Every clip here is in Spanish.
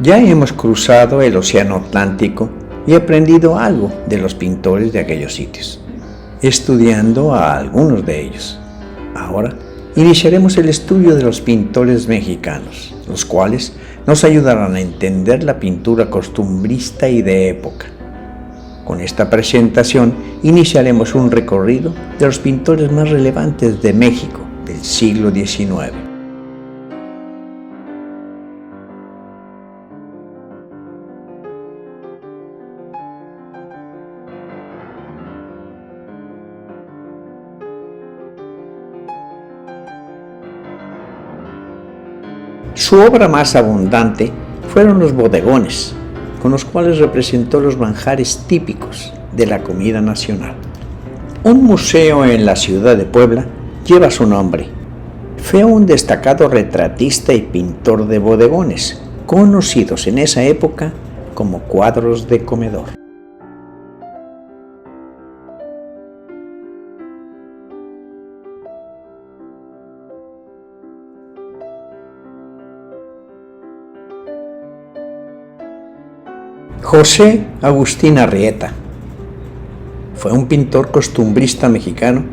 Ya hemos cruzado el Océano Atlántico y aprendido algo de los pintores de aquellos sitios, estudiando a algunos de ellos. Ahora iniciaremos el estudio de los pintores mexicanos, los cuales nos ayudarán a entender la pintura costumbrista y de época. Con esta presentación iniciaremos un recorrido de los pintores más relevantes de México del siglo XIX. Su obra más abundante fueron los bodegones, con los cuales representó los manjares típicos de la comida nacional. Un museo en la ciudad de Puebla lleva su nombre. Fue un destacado retratista y pintor de bodegones, conocidos en esa época como cuadros de comedor. José Agustín Arrieta fue un pintor costumbrista mexicano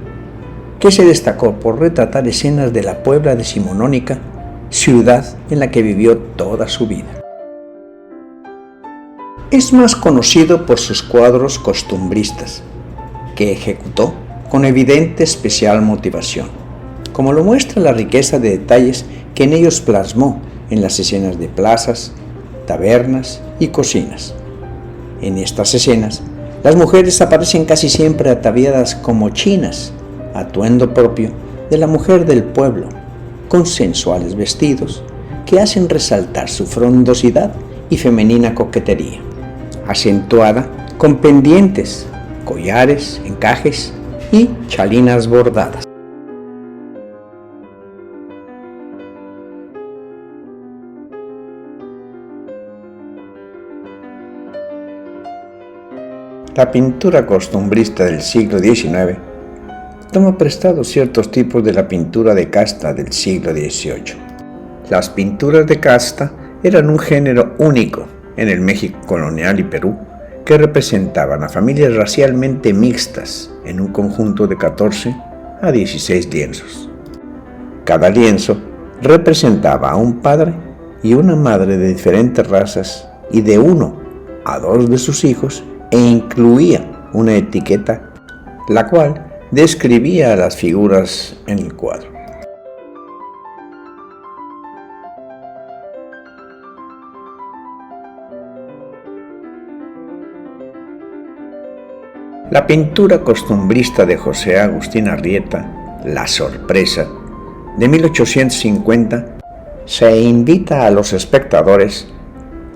que se destacó por retratar escenas de la Puebla decimonónica, ciudad en la que vivió toda su vida. Es más conocido por sus cuadros costumbristas, que ejecutó con evidente especial motivación, como lo muestra la riqueza de detalles que en ellos plasmó en las escenas de plazas, tabernas y cocinas. En estas escenas, las mujeres aparecen casi siempre ataviadas como chinas, atuendo propio de la mujer del pueblo, con sensuales vestidos que hacen resaltar su frondosidad y femenina coquetería, acentuada con pendientes, collares, encajes y chalinas bordadas. La pintura costumbrista del siglo XIX toma prestados ciertos tipos de la pintura de casta del siglo XVIII. Las pinturas de casta eran un género único en el México colonial y Perú, que representaban a familias racialmente mixtas en un conjunto de 14 a 16 lienzos. Cada lienzo representaba a un padre y una madre de diferentes razas y de 1 a 2 de sus hijos, e incluía una etiqueta, la cual describía a las figuras en el cuadro. La pintura costumbrista de José Agustín Arrieta, La Sorpresa, de 1850, se invita a los espectadores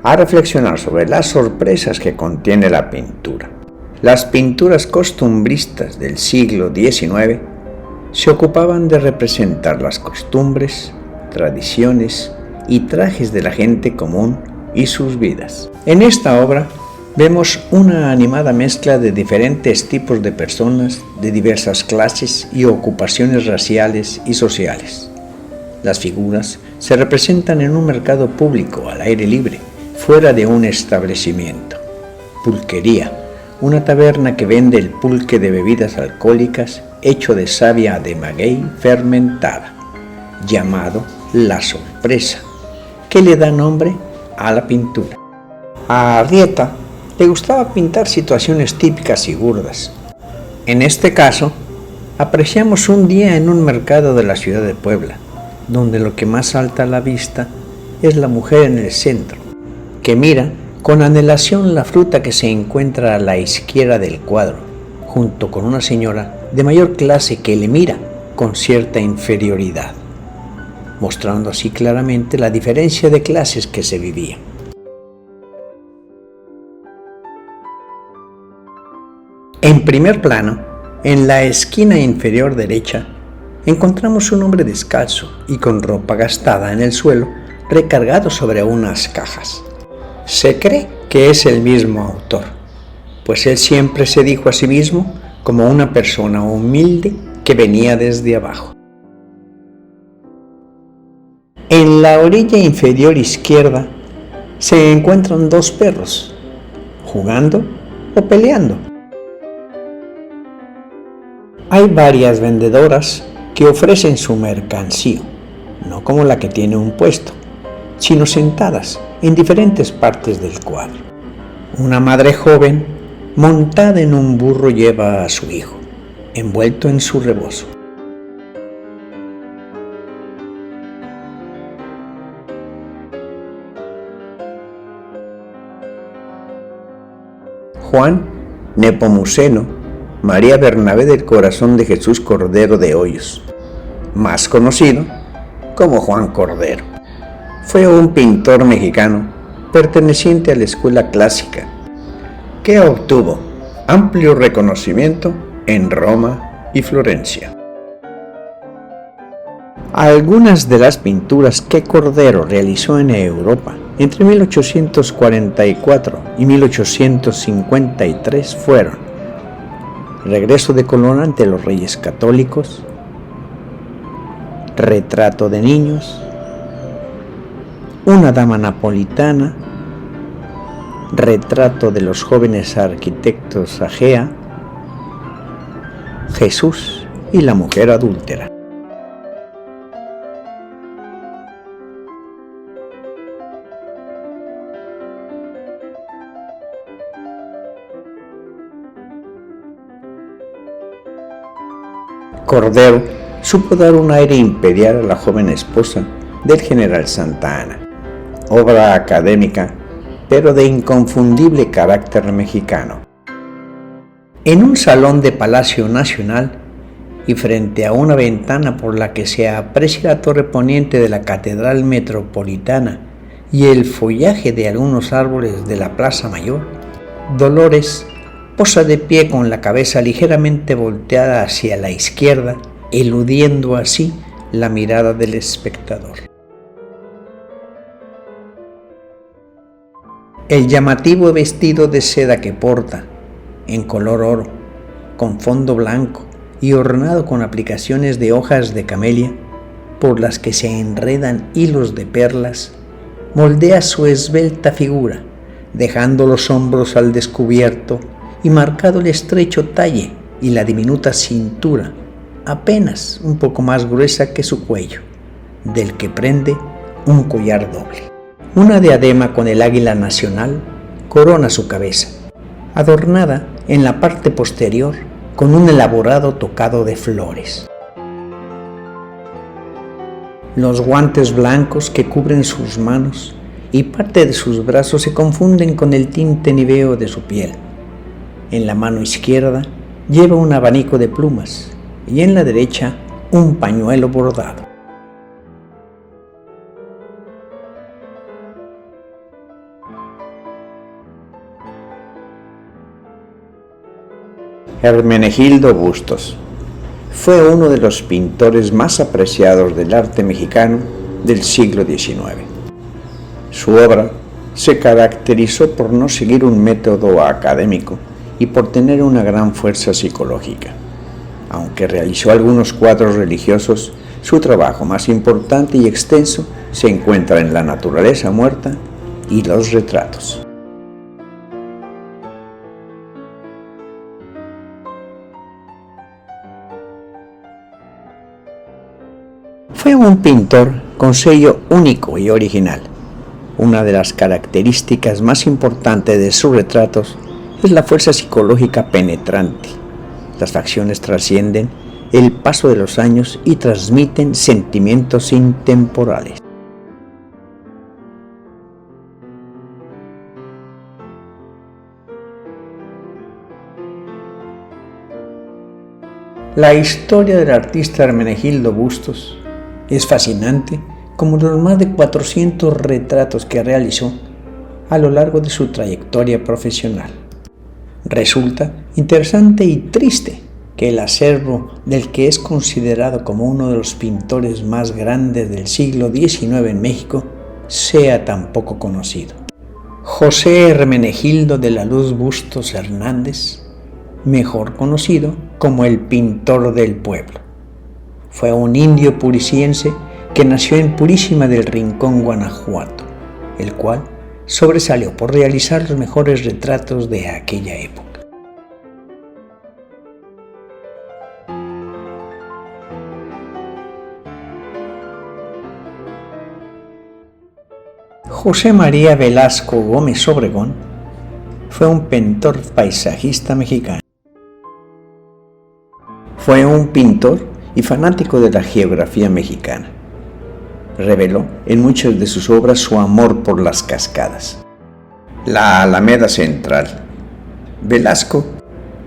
a reflexionar sobre las sorpresas que contiene la pintura. Las pinturas costumbristas del siglo XIX se ocupaban de representar las costumbres, tradiciones y trajes de la gente común y sus vidas. En esta obra vemos una animada mezcla de diferentes tipos de personas de diversas clases y ocupaciones raciales y sociales. Las figuras se representan en un mercado público al aire libre, fuera de un establecimiento. Pulquería, una taberna que vende el pulque de bebidas alcohólicas hecho de savia de maguey fermentada, llamado La Sorpresa, que le da nombre a la pintura. A Arrieta le gustaba pintar situaciones típicas y burdas. En este caso, apreciamos un día en un mercado de la ciudad de Puebla, donde lo que más salta a la vista es la mujer en el centro, que mira con anhelación la fruta que se encuentra a la izquierda del cuadro, junto con una señora de mayor clase que le mira con cierta inferioridad, mostrando así claramente la diferencia de clases que se vivía. En primer plano, en la esquina inferior derecha, encontramos un hombre descalzo y con ropa gastada en el suelo, recargado sobre unas cajas. Se cree que es el mismo autor, pues él siempre se dijo a sí mismo como una persona humilde que venía desde abajo. En la orilla inferior izquierda se encuentran dos perros, jugando o peleando. Hay varias vendedoras que ofrecen su mercancía, no como la que tiene un puesto, sino sentadas en diferentes partes del cuadro. Una madre joven, montada en un burro, lleva a su hijo, envuelto en su rebozo. Juan Nepomuceno María Bernabé del Corazón de Jesús Cordero de Hoyos, más conocido como Juan Cordero, fue un pintor mexicano perteneciente a la escuela clásica que obtuvo amplio reconocimiento en Roma y Florencia. Algunas de las pinturas que Cordero realizó en Europa entre 1844 y 1853 fueron Regreso de Colón ante los Reyes Católicos, Retrato de niños, Una dama napolitana, Retrato de los jóvenes arquitectos Agea, Jesús y la mujer adúltera. Cordero supo dar un aire imperial a la joven esposa del general Santa Anna, obra académica, pero de inconfundible carácter mexicano. En un salón de Palacio Nacional y frente a una ventana por la que se aprecia la torre poniente de la Catedral Metropolitana y el follaje de algunos árboles de la Plaza Mayor, Dolores posa de pie con la cabeza ligeramente volteada hacia la izquierda, eludiendo así la mirada del espectador. El llamativo vestido de seda que porta, en color oro, con fondo blanco y ornado con aplicaciones de hojas de camelia, por las que se enredan hilos de perlas, moldea su esbelta figura, dejando los hombros al descubierto y marcado el estrecho talle y la diminuta cintura, apenas un poco más gruesa que su cuello, del que prende un collar doble. Una diadema con el águila nacional corona su cabeza, adornada en la parte posterior con un elaborado tocado de flores. Los guantes blancos que cubren sus manos y parte de sus brazos se confunden con el tinte níveo de su piel. En la mano izquierda lleva un abanico de plumas y en la derecha un pañuelo bordado. Hermenegildo Bustos fue uno de los pintores más apreciados del arte mexicano del siglo XIX. Su obra se caracterizó por no seguir un método académico y por tener una gran fuerza psicológica. Aunque realizó algunos cuadros religiosos, su trabajo más importante y extenso se encuentra en la naturaleza muerta y los retratos. Fue un pintor con sello único y original. Una de las características más importantes de sus retratos es la fuerza psicológica penetrante. Las facciones trascienden el paso de los años y transmiten sentimientos intemporales. La historia del artista Hermenegildo Bustos es fascinante, como los más de 400 retratos que realizó a lo largo de su trayectoria profesional. Resulta interesante y triste que el acervo del que es considerado como uno de los pintores más grandes del siglo XIX en México sea tan poco conocido. José Hermenegildo de la Luz Bustos Hernández, mejor conocido como el pintor del pueblo, fue un indio puriciense que nació en Purísima del Rincón, Guanajuato, el cual sobresalió por realizar los mejores retratos de aquella época. José María Velasco Gómez Obregón fue un pintor paisajista mexicano. Fue un pintor y fanático de la geografía mexicana. Reveló en muchas de sus obras su amor por las cascadas. La Alameda Central. Velasco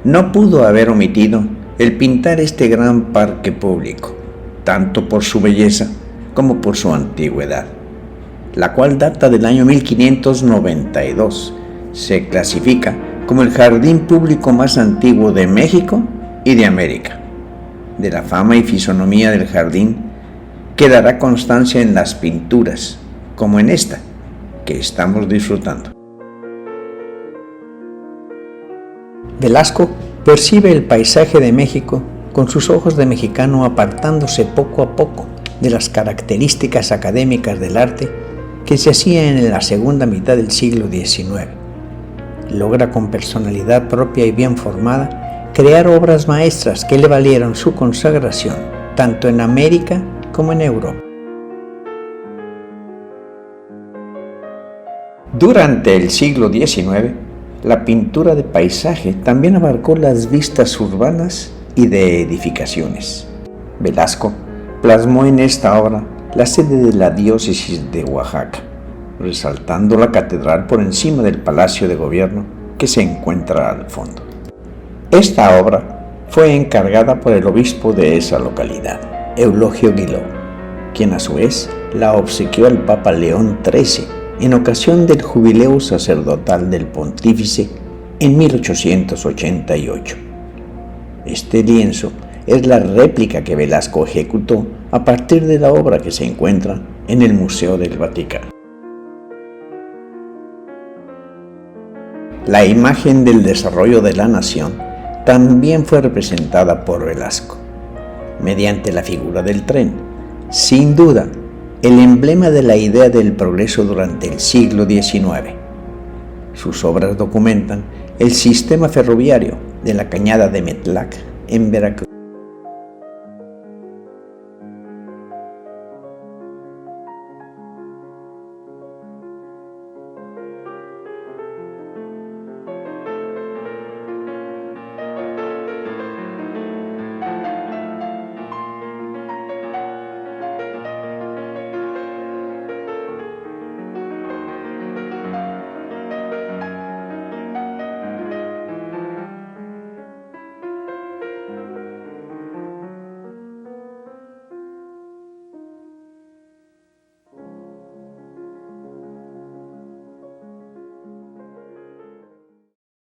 no pudo haber omitido el pintar este gran parque público, tanto por su belleza como por su antigüedad, la cual data del año 1592. Se clasifica como el jardín público más antiguo de México y de América. De la fama y fisonomía del jardín quedará constancia en las pinturas, como en esta que estamos disfrutando. Velasco percibe el paisaje de México con sus ojos de mexicano, apartándose poco a poco de las características académicas del arte que se hacían en la segunda mitad del siglo XIX. Logra con personalidad propia y bien formada crear obras maestras que le valieron su consagración tanto en América como en Europa. Durante el siglo XIX, la pintura de paisaje también abarcó las vistas urbanas y de edificaciones. Velasco plasmó en esta obra la sede de la diócesis de Oaxaca, resaltando la catedral por encima del palacio de gobierno que se encuentra al fondo. Esta obra fue encargada por el obispo de esa localidad, Eulogio Guiló, quien a su vez la obsequió al Papa León XIII en ocasión del jubileo sacerdotal del pontífice en 1888. Este lienzo es la réplica que Velasco ejecutó a partir de la obra que se encuentra en el Museo del Vaticano. La imagen del desarrollo de la nación también fue representada por Velasco, mediante la figura del tren, sin duda el emblema de la idea del progreso durante el siglo XIX. Sus obras documentan el sistema ferroviario de la Cañada de Metlac en Veracruz.